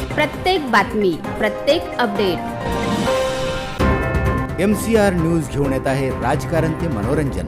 प्रत्येक बातमी, प्रत्येक अपडेट MCR न्यूज घेऊन येत आहे राजकारण ते मनोरंजन,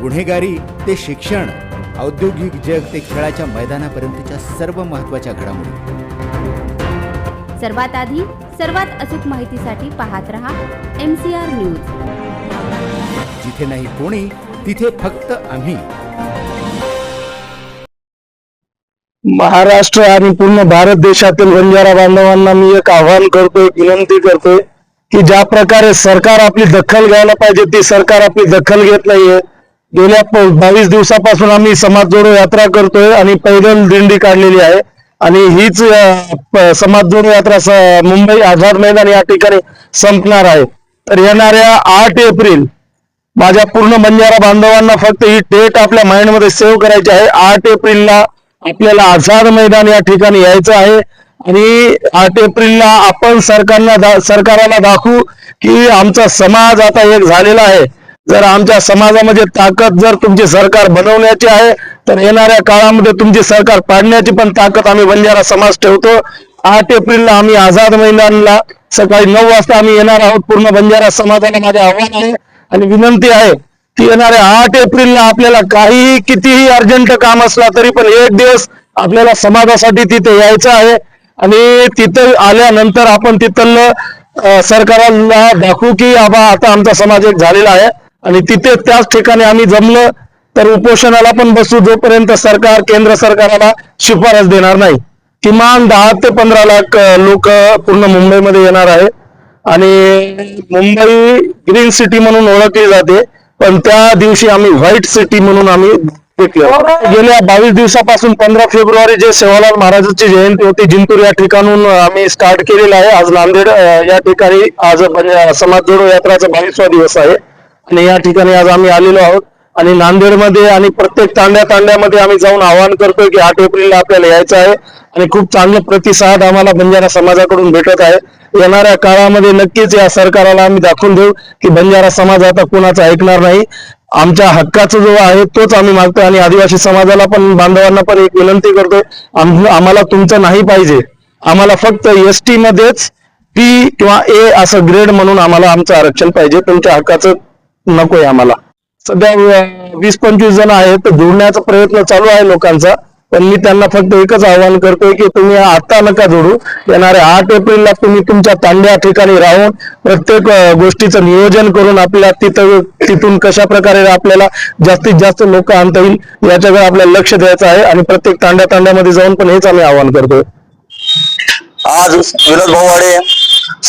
गुन्हेगारी ते शिक्षण, औद्योगिक जग ते खेळाच्या मैदानापर्यंतच्या सर्व महत्त्वाच्या घडामोडी. सर्वात आधी सर्वात अचूक माहितीसाठी पाहत रहा MCR न्यूज. जिथे नाही कोणी तिथे फक्त आम्ही. महाराष्ट्र आणि पूर्ण भारत देशातील बंजारा बांधवांना मी एक आवाहन करतोय, विनंती करतोय की ज्या प्रकारे सरकार आपली दखल घ्यायला पाहिजे ती सरकार आपली दखल घेत नाहीये. गेल्या 22 दिवसापासून आम्ही समाज जोडो यात्रा करतोय आणि पैदल दिंडी काढलेली आहे आणि हीच समाज जोडो यात्रा मुंबई आझाद मैदान या ठिकाणी संपणार आहे. तर येणाऱ्या 8 एप्रिल माझ्या पूर्ण बंजारा बांधवांना फक्त ही डेट आपल्या माइंड मध्ये सेव्ह करायची आहे. 8 एप्रिलला आपल्याला आझाद मैदान या ठिकाणी यायचं आहे आणि 8 एप्रिलला आपण सरकारला दाखवू की आमचा समाज आता एक झालेला आहे. जर आमच्या समाजामध्ये ताकद जर तुमची सरकार बनवण्याची आहे तर येणाऱ्या काळामध्ये तुमची सरकार पाडण्याची पण ताकद आम्ही बंजारा समाज ठेवतो. 8 एप्रिलला आम्ही आझाद मैदानला सकाळी 9 वाजता आम्ही येणार आहोत. पूर्ण बंजारा समाजाला माझे आव्हान आहे आणि विनंती आहे की येणाऱ्या 8 एप्रिलला आपल्याला काही कितीही अर्जंट काम असला तरी पण एक दिवस आपल्याला समाजासाठी तिथे यायचं आहे आणि तिथं आल्यानंतर आपण तिथलं सरकारला दाखवू की आता आमचा समाज एक झालेला आहे आणि तिथे त्याच ठिकाणी आम्ही जमलं तर उपोषणाला पण बसू जोपर्यंत सरकार केंद्र सरकारला शिफारस देणार नाही. किमान 10 ते 15 लाख लोक पूर्ण मुंबईमध्ये येणार आहे आणि मुंबई ग्रीन सिटी म्हणून ओळखली जाते पण त्या दिवशी आम्ही व्हाईट सिटी म्हणून आम्ही गेल्या 22 दिवसापासून 15 फेब्रुवारी जे सेवालाल महाराजांची जयंती होती जिंतूर या ठिकाणून आम्ही स्टार्ट केलेला आहे. आज नांदेड या ठिकाणी आज समाज जोडो यात्राचा 22वा दिवस आहे आणि या ठिकाणी आज आम्ही आलेलो आहोत आणि नांदेडमध्ये आणि प्रत्येक तांड्यामध्ये आम्ही जाऊन आवाहन करतोय की 8 एप्रिलला आपल्याला यायचं आहे आणि खूप चांगला प्रतिसाद आम्हाला बंजारा समाजाकडून भेटत आहे. येणाऱ्या काळामध्ये नक्कीच या सरकारला आम्ही दाखवून देऊ की बंजारा समाज आता कोणाचं ऐकणार नाही. आमच्या हक्काचं जो आहे तोच आम्ही मागतोय आणि आदिवासी समाजाला पण बांधवांना पण एक विनंती करतोय, आम्हाला तुमचं नाही पाहिजे. आम्हाला फक्त ST मध्येच P किंवा A असं ग्रेड म्हणून आम्हाला आमचं आरक्षण पाहिजे. तुमच्या हक्काचं नकोय आम्हाला. सध्या 20-25 जण आहेत तर जोडण्याचा प्रयत्न चालू आहे लोकांचा, पण मी त्यांना फक्त एकच आवाहन करतोय की तुम्ही आता नका जोडू. येणाऱ्या 8 एप्रिलला तुम्ही तुमच्या तांड्या ठिकाणी राहून प्रत्येक गोष्टीचं नियोजन करून आपल्या तिथून कशा प्रकारे आपल्याला जास्तीत जास्त लोक आणता येईल याच्याकडे आपल्याला लक्ष द्यायचं आहे आणि प्रत्येक तांड्यामध्ये जाऊन पण हेच आम्ही आवाहन करतोय. आज विनोद भाऊवाडे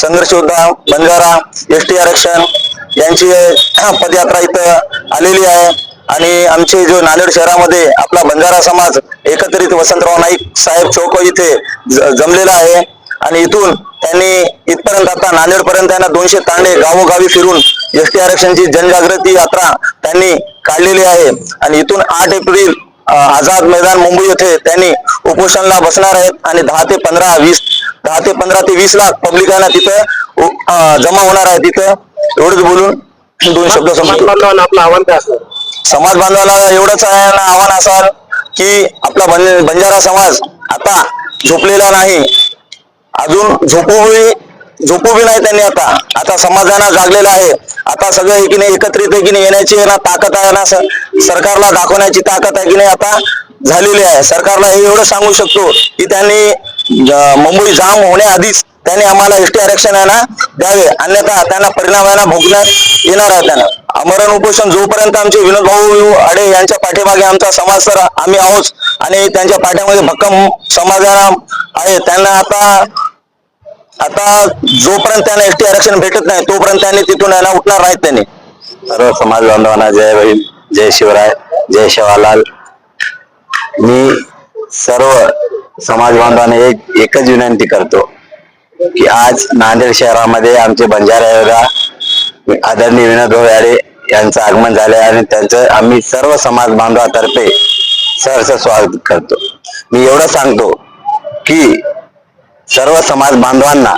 संघर्ष योद्धा बंजारा ST आरक्षण यांची पदयात्रा इथं आलेली आहे आणि आमचे जो नांदेड शहरामध्ये आपला बंजारा समाज एकत्रित वसंतराव नाईक साहेब चौक इथे जमलेला आहे आणि इथून त्यांनी इथपर्यंत आता नांदेड पर्यंत त्यांना 200 तांडे गावोगावी फिरून ST आरक्षणची जनजागृती यात्रा त्यांनी काढलेली आहे आणि इथून 8 एप्रिल आझाद मैदान मुंबई येथे त्यांनी उपोषणाला बसणार आहेत आणि 10 ते 15 ते 20 लाख पब्लिकांना तिथं जमा होणार आहे. तिथं एवढंच बोलून 2 शब्द संपतो. आपलं आव्हान काय असतं? समाज बांधवाला एवढंच आव्हान असाल की आपला बंजारा समाज आता झोपलेला नाही, अजून झोपू बी नाही त्यांनी. आता समाजानं जागलेला आहे. आता सगळं एकीने एकत्रित एकीने येण्याची ना ताकद आहे ना सरकारला दाखवण्याची ताकद आहे की नाही आता झालेली आहे. सरकारला हे एवढं सांगू शकतो की त्यांनी मुंबई जाम होण्याआधीच त्यांनी आम्हाला ST आरक्षण आहे ना द्यावे, अन्यथा त्यांना परिणाम आहे ना भोगण्यात येणार आहे. त्यांना आमरण उपोषण जोपर्यंत आमचे विनोद भाऊ आडे यांच्या पाठीमागे आमचा समाज तर आम्ही आहोत आणि त्यांच्या पाठीमागे भक्कम समाजाला आहे. त्यांना आता जोपर्यंत त्यांना ST आरक्षण भेटत नाही तोपर्यंत त्यांनी तिथून यायला उठणार नाहीत. त्यांनी सर्व समाज बांधवांना जय भीम, जय शिवराय, जय सेवालाल. मी सर्व समाज बांधवांना एकच विनंती करतो की आज नांदेड शहरामध्ये आमचे बंजारा योद्धा आदरणीय विनोद भाऊ याडे यांचं आगमन झाले आणि त्यांचं आम्ही सर्व समाज बांधवातर्फे सहर्ष स्वागत करतो. मी एवढं सांगतो की सर्व समाज बांधवांना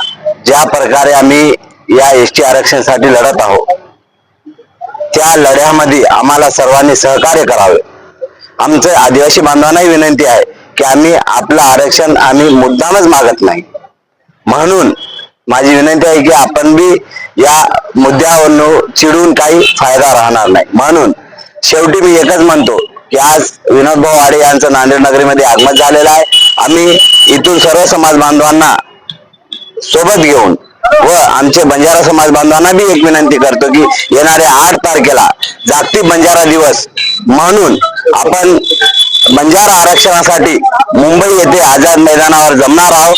ज्या प्रकारे आम्ही या ST आरक्षणासाठी लढत आहोत त्या लढ्यामध्ये आम्हाला सर्वांनी सहकार्य करावे. आमचं आदिवासी बांधवांनाही विनंती आहे की आम्ही आपलं आरक्षण आम्ही मुद्दामच मागत नाही. म्हणून माझी विनंती आहे की आपण बी या मुद्द्यावरून चिडून काही फायदा राहणार नाही. म्हणून शेवटी मी एकच म्हणतो की आज विनोदभाऊ आडे यांचं नांदेड नगरीमध्ये आगमन झालेलं आहे. आम्ही इथून सर्व समाज बांधवांना सोबत घेऊन व आमचे बंजारा समाज बांधवांना बी एक विनंती करतो की येणाऱ्या 8 तारखेला जागतिक बंजारा दिवस म्हणून आपण बंजारा आरक्षणासाठी मुंबई येथे आझाद मैदानावर जमणार आहोत.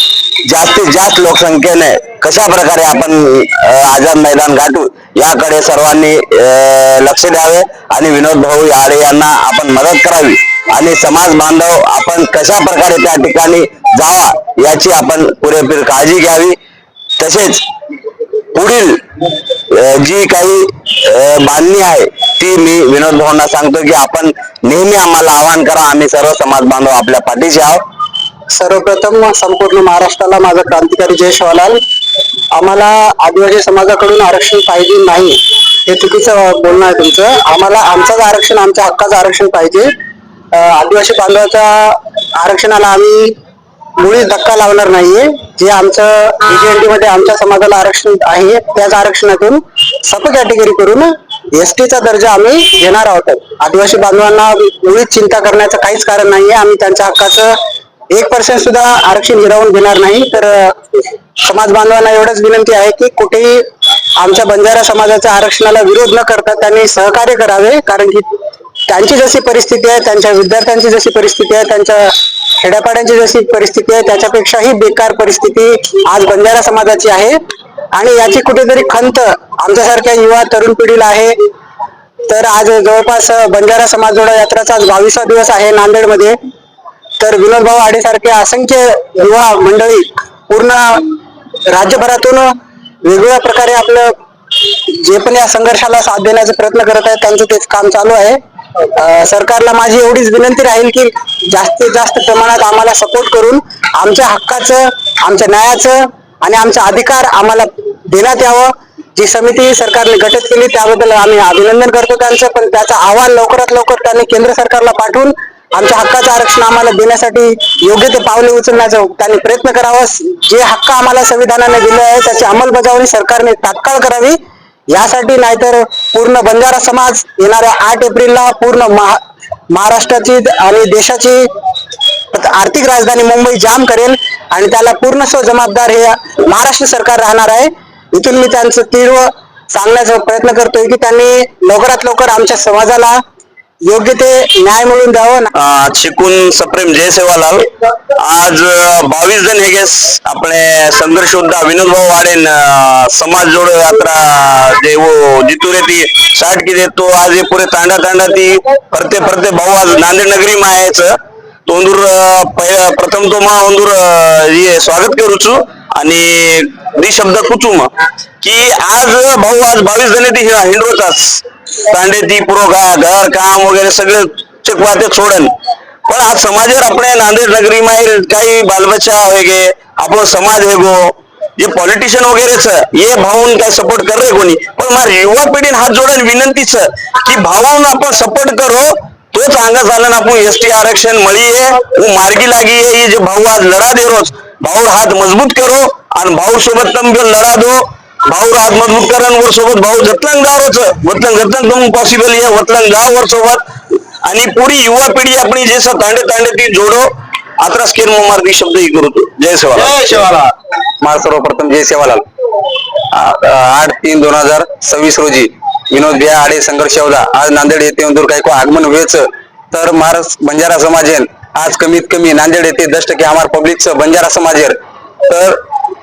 जास्तीत जास्त लोकसंख्येने कशा प्रकारे आपण आझाद मैदान गाठू याकडे सर्वांनी लक्ष द्यावे आणि विनोद भाऊ आडे यांना आपण मदत करावी आणि समाज बांधव आपण कशा प्रकारे त्या ठिकाणी जावा याची आपण पुरेपूर काळजी घ्यावी. तसेच पुढील जी काही बांधणी आहे ती मी विनोद भाऊंना सांगतो की आपण नेहमी आम्हाला आवाहन करा. आम्ही सर्व समाज बांधव आपल्या पाठीशी आहोत. सर्वप्रथम संपूर्ण महाराष्ट्राला माझा क्रांतिकारी जय शिवलाल. आम्हाला आदिवासी समाजाकडून आरक्षण पाहिजे नाही हे चुकीचं बोलणं आहे तुमचं. आम्हाला आमचंच आरक्षण, आमच्या हक्काचं आरक्षण पाहिजे. आदिवासी बांधवाच्या आरक्षणाला आम्ही मुळीच धक्का लावणार नाहीये. जे आमचं BJND मध्ये आमच्या समाजाला आरक्षण आहे त्याच आरक्षणातून सब कॅटेगरी करून STचा दर्जा आम्ही घेणार आहोत. आदिवासी बांधवांना मुळीच चिंता करण्याचं काहीच कारण नाहीये. आम्ही त्यांच्या हक्काचं 1% सुद्धा आरक्षण हिरावून घेणार नाही. तर समाज बांधवांना एवढंच विनंती आहे की कुठेही आमच्या बंजारा समाजाच्या आरक्षणाला विरोध न करता त्यांनी सहकार्य करावे. कारण की त्यांची जशी परिस्थिती आहे, त्यांच्या विद्यार्थ्यांची जशी परिस्थिती आहे, त्यांच्या खेड्यापाड्यांची जशी परिस्थिती आहे त्याच्यापेक्षाही बेकार परिस्थिती आज बंजारा समाजाची आहे. आणि याची कुठेतरी खंत आमच्यासारख्या युवा तरुण पिढीला आहे. तर आज जवळपास बंजारा समाज जोडा यात्राचा आज 22वा दिवस आहे नांदेडमध्ये. तर विनोद भाऊ आडे सारखे असंख्य युवा मंडळी पूर्ण राज्यभरातून वेगवेगळ्या प्रकारे आपलं जे पण या संघर्षाला साथ देण्याचा प्रयत्न करत आहेत त्यांचं तेच काम चालू आहे. सरकारला माझी एवढीच विनंती राहील की जास्तीत जास्त प्रमाणात आम्हाला सपोर्ट करून आमच्या हक्काचं, आमच्या न्यायाचं आणि आमचा अधिकार आम्हाला देण्यात यावं. जी समिती सरकारने गठीत केली त्याबद्दल आम्ही अभिनंदन करतो त्यांचं. पण त्याचा अहवाल लवकरात लवकर त्यांनी केंद्र सरकारला पाठवून आमच्या हक्काचं आरक्षण आम्हाला देण्यासाठी योग्य ते पावले उचलण्याचा त्यांनी प्रयत्न करावा. जे हक्क आम्हाला संविधानाने दिले आहे त्याची अंमलबजावणी सरकारने तात्काळ करावी. यासाठी नाहीतर पूर्ण बंजारा समाज येणाऱ्या 8 एप्रिलला पूर्ण महाराष्ट्राची आणि देशाची आर्थिक राजधानी मुंबई जाम करेल आणि त्याला पूर्णस्व जबाबदार हे महाराष्ट्र सरकार राहणार आहे. इथून मी त्यांचं तीव्र सांगण्याचा प्रयत्न करतोय की त्यांनी लवकरात लवकर आमच्या समाजाला योग्य ते न्याय मिळवून द्यावं. शिकून सप्रेम जय सेवालाल. आज 22 जण हे अपने संघर्ष योद्धा विनोद भाऊ आड़े समाज जोड़ो यात्रा जे वो जितू रहती स्टार्ट की दे. तो आज ये पूरे तांडा तांडा थी फरते फरते भाऊ आज नांदेड नगरी में आए तो अंदूर प्रथम तो मा अंदूर ये स्वागत करू छु आणि दी शब्द कुचू मग की आज भाऊ आज 22 जण ती हिंडवताच तांडे ती पुरो घर काम वगैरे सगळे चकवाते छोड़न. पण आज समाज अपने नांदेड नगरी में काही बालबच्चा होगे आपलो समाज है गो जे पॉलिटिशियन वगैरे ये भाऊन काय सपोर्ट कर रहे कोणी. पण मार युवा पिढीने हात जोडून विनंती की भाऊन आपण सपोर्ट करो तोच आंगा झाला ना आपण ST आरक्षण मळी है वो मार्गी लागी है. ये जो भाऊ आज लढा दे रोज भाऊ हात मजबूत करो आणि भाऊ सोबत तुम लढा दो. भाऊ हात मजबूत करण वर सोबत भाऊ जतलं गावच वतलं तुम पॉसिबल है वतलं गाव वर सोबत आणि पुरी युवा पिढी अपनी जैसा तांडे तांडे ती जोडो. आता स्केर मार्गी शब्द ही करू तो जय सेवालाल. मला सर्वप्रथम जय सेवालाल. 8/3/2026 रोजी विनोद भैया आडे संघर्ष योद्धा आज नांदेड येथे अंदूर काही आगमन व्हायचं. तर मार बंजारा समाजेन आज कमीत कमी नांदेड येथे 10% आम्हाला पब्लिकचं बंजारा समाजेर. तर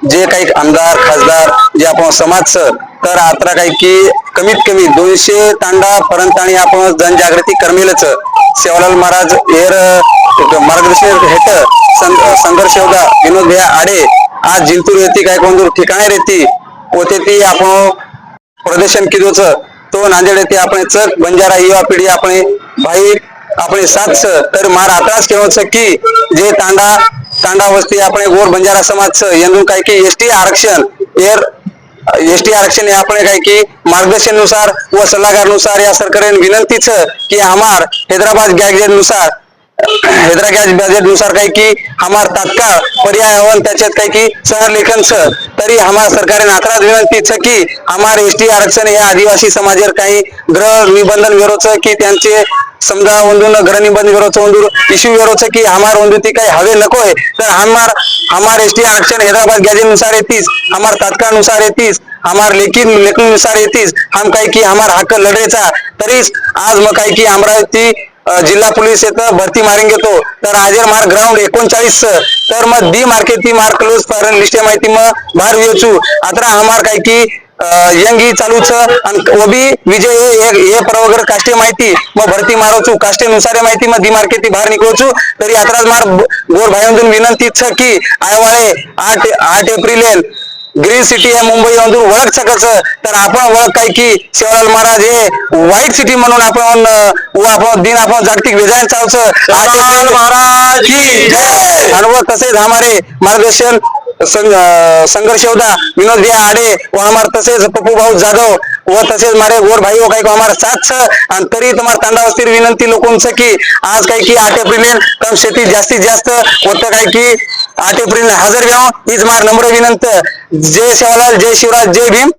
जे काही आमदार खासदार जे आपण समाज तर आता काही की कमीत कमी 200 तांडा पर्यंत आणि आपण जनजागृती करमेलच. सेवालाल महाराज एर मार्गदर्शन हेठ संघर्ष योद्धा विनोद भैया आडे आज जिंतूर येते काही कोण ठिकाणे रहती होते ती आपण प्रदर्शन किदोच तो नांदेड येथे आपण चक बंजारा युवा पिढी आपण भाई अपने साथ तर मार आताच केवळ की जे तांडा वस्ती आपण गोर बंजारा समाज यांना काही की ST आरक्षण ST आरक्षण हे आपण काही की मार्गदर्शनानुसार व सल्लागारानुसार या सरकारने विनंतीच की आम्हार हैदराबाद गॅजेट नुसार हैदरा गैस बजट अनुसार कहीं कि हमार तत्काल पर्याय हवन त्याच्यात काही की सहलेखन छ तरी हमार सरकार नाकरात विनंती छ की हमार एसटी आरक्षण या आदिवासी समाजावर काही ग्रह निबंधन विरोध की त्यांचे समजा ओंदून ग्रह निबंधन विरोध ओंदूर इश्यू विरोध की हमार ओंदूती काही हवे नको है तर हमार एसटी आरक्षण हैदराबाद गैजेट अनुसार येतीस हमार तत्काल अनुसार येतीस हमार लेखन अनुसार येतीस हम काही की हमार हक्क लढायचा तरीच आज मग काही की अमरावती जिल्हा पोलीस येतं भरती मारेंगे तो तर हाजीर मार्क ग्राउंड 39 तर मग दी मार्के ती मार्क क्लोज फॉरन लिस्ट माहिती मग बाहेर वेचू आता हमार काही की यंगी चालूच आणि ओबी विजय हे परवगर काष्टे माहिती मग भरती मारोचू काष्टे नुसार माहिती मग दी मार्के ती बाहेर निघवचू तरी आता मार गोर भाईंदून विनंती छ की आयवाळे 8 एप्रिल ग्रीन सिटी आहे मुंबई अंदूर ओळख सकच तर आपण ओळख काय की शिवलाल महाराज हे व्हाईट सिटी म्हणून आपण दिन आपण जागतिक विजय चालचं महाराज की जय आणि व तसेच हमारे मार्गदर्शन संघर्ष योद्धा विनोद भैया आडे व हमारे तसेच पप्पू भाऊ जाधव व तसेच मारे गोर भाई हो काही हमारे साथ आणि तरी तुम्हाला तांडावस्तीर विनंती लोकांचं की आज काही की 8 एप्रिल कम शेती जास्तीत जास्त होतं काय की 8 एप्रिल हजर व्हावं हीच मार नम्र विनंती जय शिवलाल जय शिवराज जय भीम